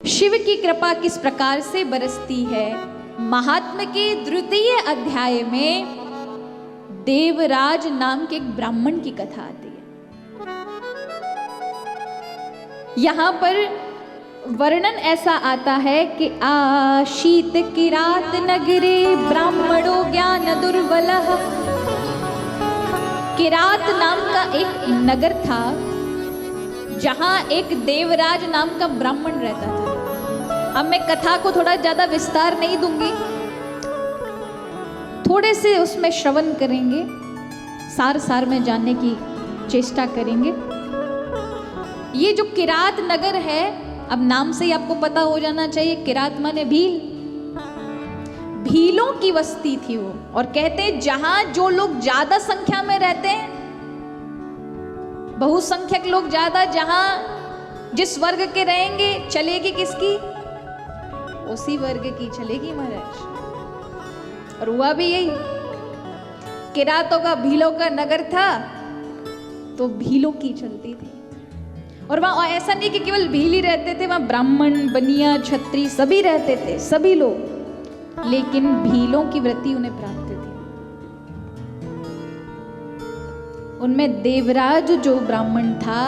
शिव की कृपा किस प्रकार से बरसती है। महात्म के द्वितीय अध्याय में देवराज नाम के एक ब्राह्मण की कथा आती है। यहां पर वर्णन ऐसा आता है कि शीत किरात नगरे ब्राह्मणो ज्ञान दुर्बलः। किरात नाम का एक नगर था जहां एक देवराज नाम का ब्राह्मण रहता था। अब मैं कथा को थोड़ा ज्यादा विस्तार नहीं दूंगी, थोड़े से उसमें श्रवण करेंगे, सार सार में जानने की चेष्टा करेंगे। ये जो किरात नगर है, अब नाम से ही आपको पता हो जाना चाहिए, किरात माने भील, भीलों की बस्ती थी वो। और कहते हैं जहां जो लोग ज्यादा संख्या में रहते हैं, बहुसंख्यक लोग ज्यादा, जहां जिस वर्ग के रहेंगे चलेगी किसकी, उसी वर्ग की चलेगी महाराज। और हुआ भी यही, किरातों का भीलों का नगर था तो भीलों की चलती थी। और वहां ऐसा नहीं कि केवल भील ही रहते थे, वहां ब्राह्मण बनिया छत्री सभी रहते थे, सभी लोग, लेकिन भीलों की वृत्ति उन्हें प्राप्त थी। उनमें देवराज जो ब्राह्मण था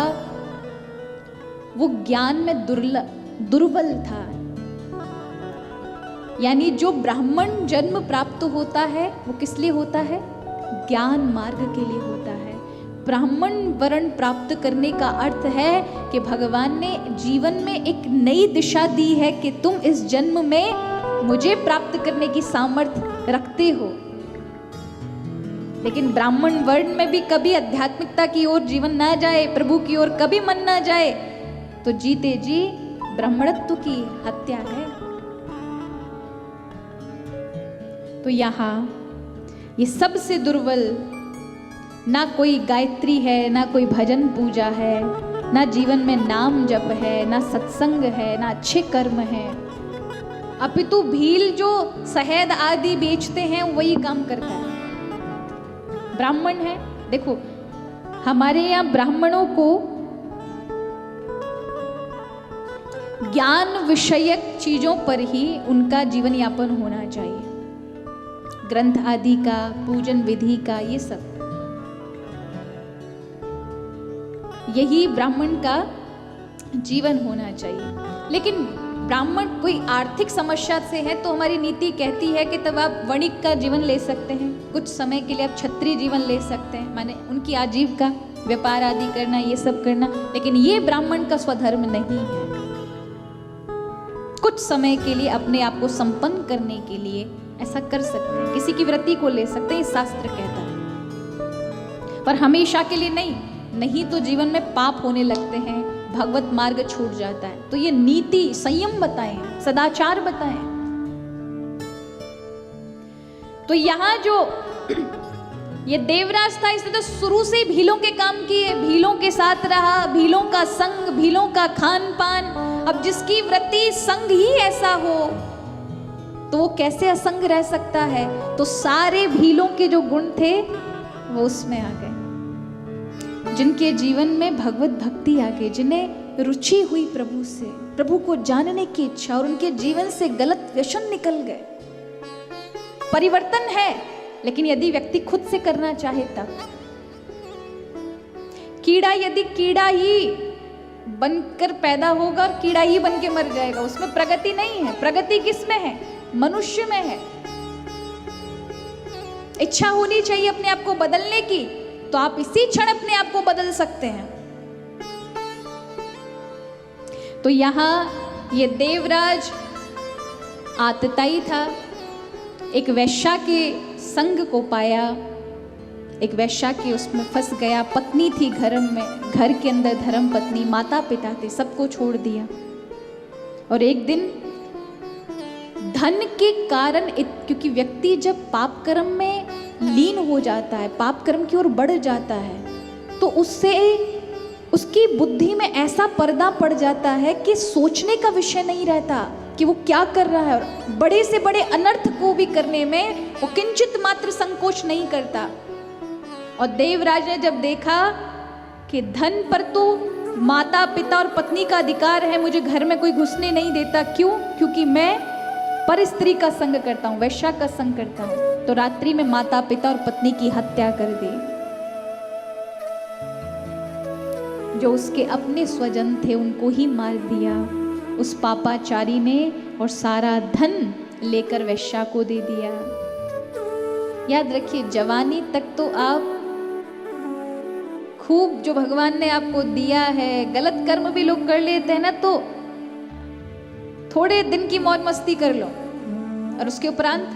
वो ज्ञान में दुर्बल था। यानी जो ब्राह्मण जन्म प्राप्त होता है वो किस लिए होता है, ज्ञान मार्ग के लिए होता है। ब्राह्मण वर्ण प्राप्त करने का अर्थ है कि भगवान ने जीवन में एक नई दिशा दी है कि तुम इस जन्म में मुझे प्राप्त करने की सामर्थ्य रखते हो। लेकिन ब्राह्मण वर्ण में भी कभी आध्यात्मिकता की ओर जीवन ना जाए, प्रभु की ओर कभी मन ना जाए, तो जीते जी ब्राह्मणत्व की हत्या है। तो यहाँ ये सबसे दुर्बल, ना कोई गायत्री है, ना कोई भजन पूजा है, ना जीवन में नाम जप है, ना सत्संग है, ना अच्छे कर्म है। अपितु भील जो शहद आदि बेचते हैं वही काम करता है। ब्राह्मण है, देखो हमारे यहाँ ब्राह्मणों को ज्ञान विषयक चीजों पर ही उनका जीवन यापन होना चाहिए, ग्रंथ आदि का, पूजन विधि का, ये सब, यही ब्राह्मण का जीवन होना चाहिए। लेकिन ब्राह्मण कोई आर्थिक समस्या से है तो हमारी नीति कहती है कि तब आप वणिक का जीवन ले सकते हैं, कुछ समय के लिए आप क्षत्रिय जीवन ले सकते हैं, माने उनकी आजीविका व्यापार आदि करना, ये सब करना। लेकिन ये ब्राह्मण का स्वधर्म नहीं है। कुछ समय के लिए अपने आप को संपन्न करने के लिए ऐसा कर सकते हैं, किसी की वृत्ति को ले सकते हैं, शास्त्र कहता है, पर हमेशा के लिए नहीं। नहीं तो जीवन में पाप होने लगते हैं, भगवत मार्ग छूट जाता है। तो ये नीति संयम बताएं, सदाचार बताएं। तो यहां जो ये देवराज था, इसने तो शुरू से भीलों के काम किए, भीलों के साथ रहा, भीलों का संग, भीलों का खान पान। अब जिसकी वृत्ति संग ही ऐसा हो तो वो कैसे असंग रह सकता है। तो सारे भीलों के जो गुण थे वो उसमें आ गए। जिनके जीवन में भगवत भक्ति आ गई, जिन्हें रुचि हुई प्रभु से, प्रभु को जानने की इच्छा, और उनके जीवन से गलत व्यसन निकल गए। परिवर्तन है, लेकिन यदि व्यक्ति खुद से करना चाहे तब। कीड़ा यदि कीड़ा ही बनकर पैदा होगा और कीड़ा ही बन के मर जाएगा, उसमें प्रगति नहीं है। प्रगति किसमें है, मनुष्य में है। इच्छा होनी चाहिए अपने आप को बदलने की, तो आप इसी क्षण अपने आप को बदल सकते हैं। तो यहां ये देवराज आतताई था, एक वैश्या के संग को पाया, एक वैश्या के उसमें फंस गया। पत्नी थी घर में, घर के अंदर धर्म पत्नी, माता पिता थे, सबको छोड़ दिया। और एक दिन धन के कारण, क्योंकि व्यक्ति जब पाप कर्म में लीन हो जाता है, पाप कर्म की ओर बढ़ जाता है, तो उससे उसकी बुद्धि में ऐसा पर्दा पड़ जाता है कि सोचने का विषय नहीं रहता कि वो क्या कर रहा है, और बड़े से बड़े अनर्थ को भी करने में वो किंचित मात्र संकोच नहीं करता। और देवराज ने जब देखा कि धन पर तो माता पिता और पत्नी का अधिकार है, मुझे घर में कोई घुसने नहीं देता। क्यों? क्योंकि मैं पर स्त्री का संग करता हूँ, वैश्या का संग करता हूँ। तो रात्रि में माता पिता और पत्नी की हत्या कर दी। जो उसके अपने स्वजन थे उनको ही मार दिया उस पापाचारी ने, और सारा धन लेकर वैश्या को दे दिया। याद रखिए, जवानी तक तो आप खूब जो भगवान ने आपको दिया है, गलत कर्म भी लोग कर लेते हैं ना, तो थोड़े दिन की मौज मस्ती कर लो, और उसके उपरांत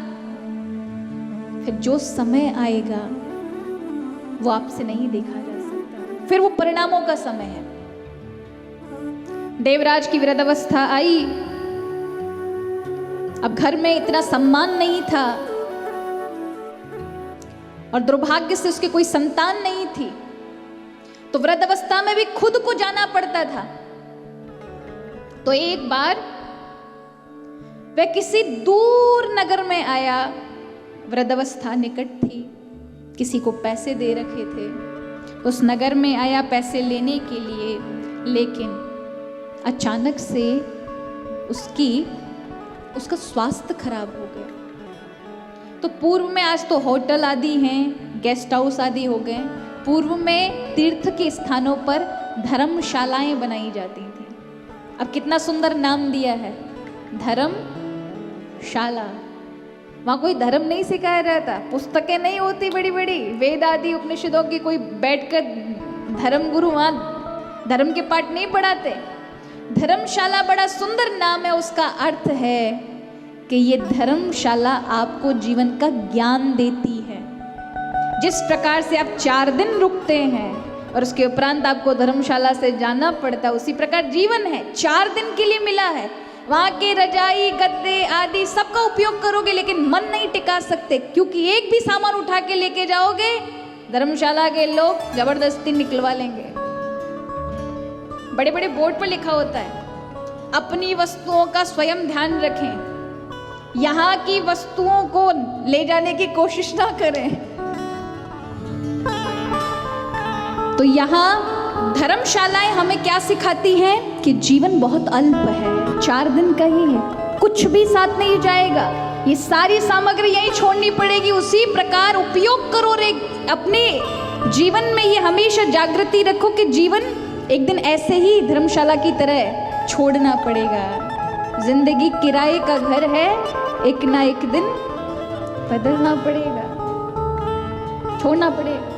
फिर जो समय आएगा वो आपसे नहीं देखा जा सकता। फिर वो परिणामों का समय है। देवराज की वृद्धावस्था आई, अब घर में इतना सम्मान नहीं था, और दुर्भाग्य से उसके कोई संतान नहीं थी, तो वृद्धावस्था में भी खुद को जाना पड़ता था। तो एक बार वह किसी दूर नगर में आया, वृद्धावस्था निकट थी, किसी को पैसे दे रखे थे, उस नगर में आया पैसे लेने के लिए, लेकिन अचानक से उसका स्वास्थ्य खराब हो गया। तो पूर्व में, आज तो होटल आदि हैं, गेस्ट हाउस आदि हो गए, पूर्व में तीर्थ के स्थानों पर धर्मशालाएं बनाई जाती थी। अब कितना सुंदर नाम दिया है, धर्मशाला। वहां कोई धर्म नहीं सिखाया जाता, पुस्तकें नहीं होती बड़ी बड़ी वेद आदि उपनिषदों की, कोई बैठकर धर्म गुरु वहां धर्म के पाठ नहीं पढ़ाते। धर्मशाला बड़ा सुंदर नाम है, उसका अर्थ है कि ये धर्मशाला आपको जीवन का ज्ञान देती है। जिस प्रकार से आप 4 दिन रुकते हैं और उसके उपरांत आपको धर्मशाला से जाना पड़ता है, उसी प्रकार जीवन है, 4 दिन के लिए मिला है। वहां के रजाई गद्दे आदि सबका उपयोग करोगे, लेकिन मन नहीं टिका सकते, क्योंकि एक भी सामान उठा के लेके जाओगे, धर्मशाला के लोग जबरदस्ती निकलवा लेंगे। बड़े बड़े बोर्ड पर लिखा होता है, अपनी वस्तुओं का स्वयं ध्यान रखें, यहाँ की वस्तुओं को ले जाने की कोशिश ना करें। तो यहाँ धर्मशालाएं हमें क्या सिखाती हैं कि जीवन बहुत अल्प है, 4 दिन का ही है, कुछ भी साथ नहीं जाएगा, ये सारी सामग्री यहीं छोड़नी पड़ेगी, उसी प्रकार उपयोग करो रे अपने जीवन में। ये हमेशा जागृति रखो कि जीवन एक दिन ऐसे ही धर्मशाला की तरह छोड़ना पड़ेगा। जिंदगी किराए का घर है, एक ना एक दिन बदलना पड़ेगा, छोड़ना पड़ेगा।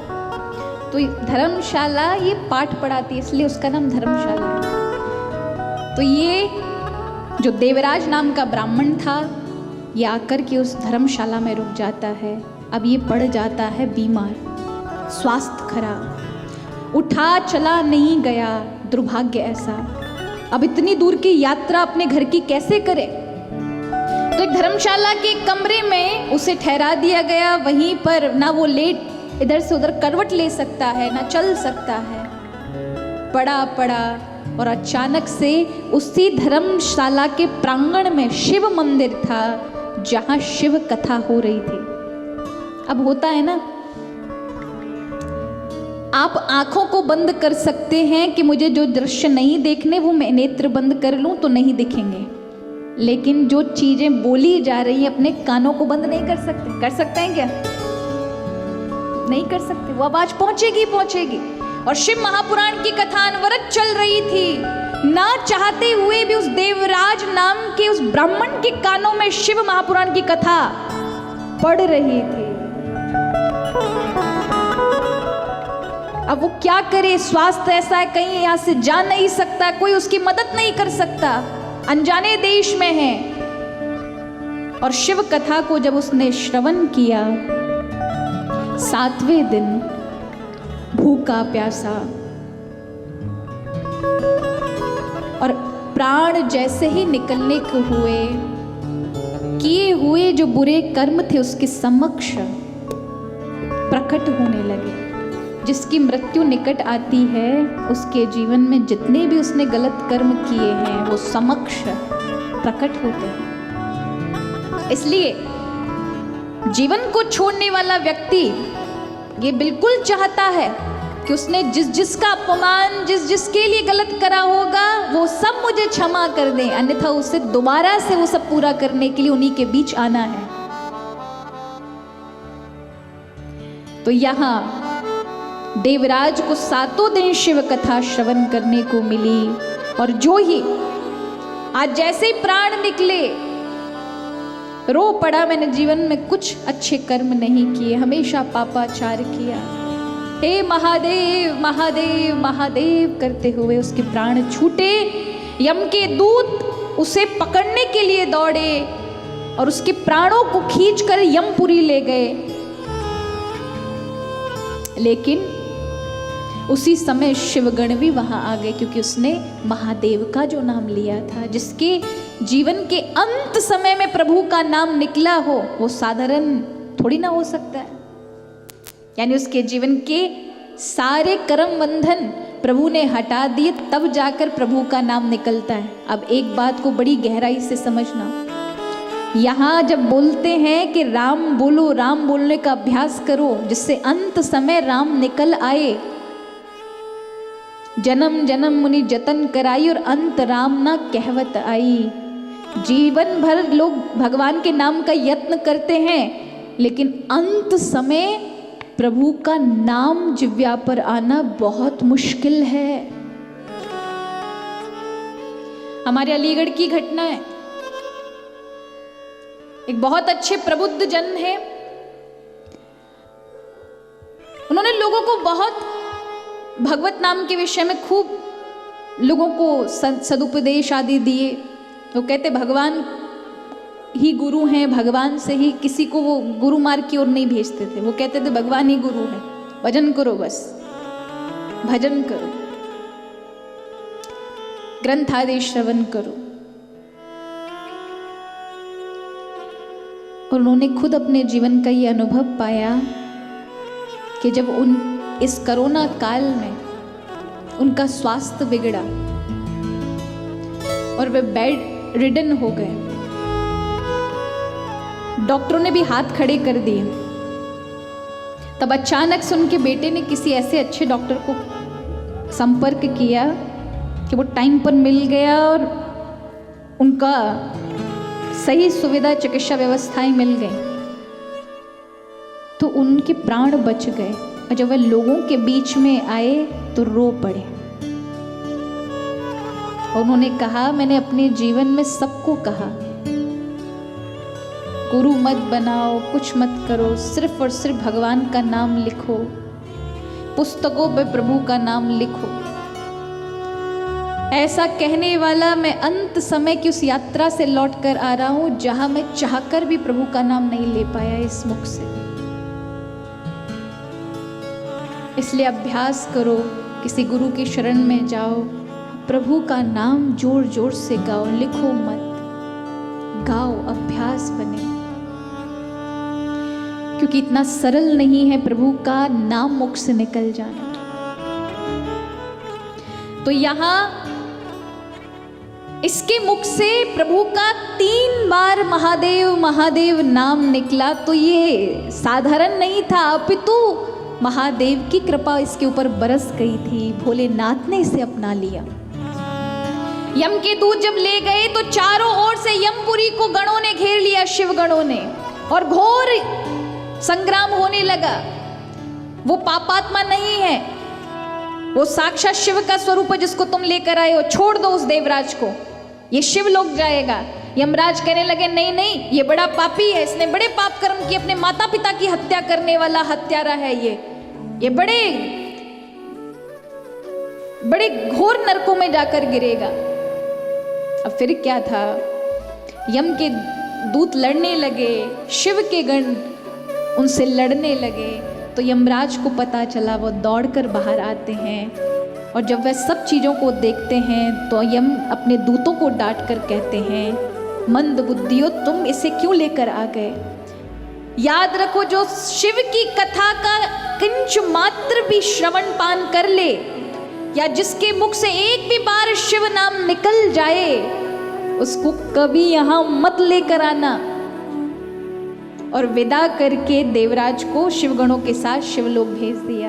तो धर्मशाला ये पाठ पढ़ाती है, इसलिए उसका नाम धर्मशाला है। तो ये जो देवराज नाम का ब्राह्मण था, ये आकर के उस धर्मशाला में रुक जाता है। अब ये पड़ जाता है बीमार, स्वास्थ्य खराब, उठा चला नहीं गया, दुर्भाग्य ऐसा। अब इतनी दूर की यात्रा अपने घर की कैसे करे? तो एक धर्मशाला के कमरे में उसे ठहरा दिया गया। वहीं पर ना वो लेट इधर से उधर करवट ले सकता है, ना चल सकता है, पड़ा और अचानक से उसी धर्मशाला के प्रांगण में शिव मंदिर था, जहां शिव कथा हो रही थी। अब होता है ना, आप आंखों को बंद कर सकते हैं कि मुझे जो दृश्य नहीं देखने, वो मैं नेत्र बंद कर लूं तो नहीं दिखेंगे, लेकिन जो चीजें बोली जा रही हैं अपने कानों को बंद नहीं कर सकते। कर सकते हैं क्या? नहीं कर सकते, वो आवाज पहुंचेगी। और शिव महापुराण की कथा अनवरत चल रही थी, ना चाहते हुए भी उस देवराज नाम के उस ब्राह्मण के कानों में शिव महापुराण की कथा पड़ रही थी। अब वो क्या करे, स्वास्थ्य ऐसा है, कहीं यहां से जा नहीं सकता, कोई उसकी मदद नहीं कर सकता, अनजाने देश में है। और शिव कथा को जब उसने श्रवण किया, 7वें दिन भूखा प्यासा, और प्राण जैसे ही निकलने को हुए, किए हुए जो बुरे कर्म थे उसके समक्ष प्रकट होने लगे। जिसकी मृत्यु निकट आती है, उसके जीवन में जितने भी उसने गलत कर्म किए हैं वो समक्ष प्रकट होते हैं। इसलिए जीवन को छोड़ने वाला व्यक्ति ये बिल्कुल चाहता है कि उसने जिस जिसका अपमान जिस जिसके लिए गलत करा होगा वो सब मुझे क्षमा कर दें, अन्यथा उसे दोबारा से वो सब पूरा करने के लिए उन्हीं के बीच आना है। तो यहाँ देवराज को 7 दिन शिव कथा श्रवण करने को मिली, और जो ही आज जैसे ही प्राण निकले रो पड़ा, मैंने जीवन में कुछ अच्छे कर्म नहीं किए, हमेशा पापाचार किया, हे महादेव महादेव महादेव करते हुए उसके प्राण छूटे। यम के दूत उसे पकड़ने के लिए दौड़े और उसके प्राणों को खींचकर यमपुरी ले गए, लेकिन उसी समय शिवगण भी वहां आ गए, क्योंकि उसने महादेव का जो नाम लिया था, जिसके जीवन के अंत समय में प्रभु का नाम निकला हो, वो साधारण थोड़ी ना हो सकता है। यानी उसके जीवन के सारे कर्म बंधन प्रभु ने हटा दिए, तब जाकर प्रभु का नाम निकलता है। अब एक बात को बड़ी गहराई से समझना, यहाँ जब बोलते हैं कि राम बोलो, राम बोलने का अभ्यास करो जिससे अंत समय राम निकल आए, जन्म जन्म मुनि जतन कराई और अंत राम ना कहवत आई। जीवन भर लोग भगवान के नाम का यत्न करते हैं, लेकिन अंत समय प्रभु का नाम जिह्वा पर आना बहुत मुश्किल है। हमारे अलीगढ़ की घटना है, एक बहुत अच्छे प्रबुद्ध जन है, उन्होंने लोगों को बहुत भगवत नाम के विषय में खूब लोगों को सदुपदेश आदि दिए। वो कहते भगवान ही गुरु हैं, भगवान से ही, किसी को वो गुरु मार्ग की ओर नहीं भेजते थे, वो कहते थे भगवान ही गुरु है, भजन करो, बस भजन करो, ग्रंथ आदि श्रवण करो। और उन्होंने खुद अपने जीवन का ये अनुभव पाया कि जब इस कोरोना काल में उनका स्वास्थ्य बिगड़ा और वे बेड रिडन हो गए, डॉक्टरों ने भी हाथ खड़े कर दिए, तब अचानक से उनके बेटे ने किसी ऐसे अच्छे डॉक्टर को संपर्क किया कि वो टाइम पर मिल गया और उनका सही सुविधा चिकित्सा व्यवस्थाएं मिल गई, तो उनके प्राण बच गए। और जब वह लोगों के बीच में आए तो रो पड़े और उन्होंने कहा, मैंने अपने जीवन में सबको कहा गुरु मत बनाओ, कुछ मत करो, सिर्फ और सिर्फ भगवान का नाम लिखो, पुस्तकों पे प्रभु का नाम लिखो। ऐसा कहने वाला मैं अंत समय की उस यात्रा से लौट कर आ रहा हूं जहां मैं चाहकर भी प्रभु का नाम नहीं ले पाया इस मुख से। इसलिए अभ्यास करो, किसी गुरु की शरण में जाओ, प्रभु का नाम जोर जोर से गाओ, लिखो मत, गाओ, अभ्यास बने, क्योंकि इतना सरल नहीं है प्रभु का नाम मुख से निकल जाना। तो यहां इसके मुख से प्रभु का 3 बार महादेव महादेव नाम निकला, तो ये साधारण नहीं था, अपितु महादेव की कृपा इसके ऊपर बरस गई थी, भोलेनाथ ने इसे अपना लिया। यम के दूत जब ले गए तो चारों ओर से यमपुरी को गणों ने घेर लिया, शिव गणों ने, और घोर संग्राम होने लगा। वो पापात्मा नहीं है, वो साक्षात शिव का स्वरूप है जिसको तुम लेकर आए हो, छोड़ दो उस देवराज को, ये शिव लोग जाएगा। यमराज कहने लगे नहीं नहीं, ये बड़ा पापी है, इसने बड़े पाप कर्म किए, अपने माता पिता की हत्या करने वाला हत्यारा है, ये बड़े बड़े घोर नरकों में जाकर गिरेगा। अब फिर क्या था, यम के दूत लड़ने लगे, शिव के गण उनसे लड़ने लगे, तो यमराज को पता चला, वो दौड़कर बाहर आते हैं, और जब वह सब चीज़ों को देखते हैं तो यम अपने दूतों को डांट कर कहते हैं, मंद बुद्धियों, तुम इसे क्यों लेकर आ गए? याद रखो, जो शिव की कथा का किंच मात्र भी श्रवण पान कर ले, या जिसके मुख से एक भी बार शिव नाम निकल जाए, उसको कभी यहां मत लेकर आना। और विदा करके देवराज को शिवगणों के साथ शिवलोक भेज दिया।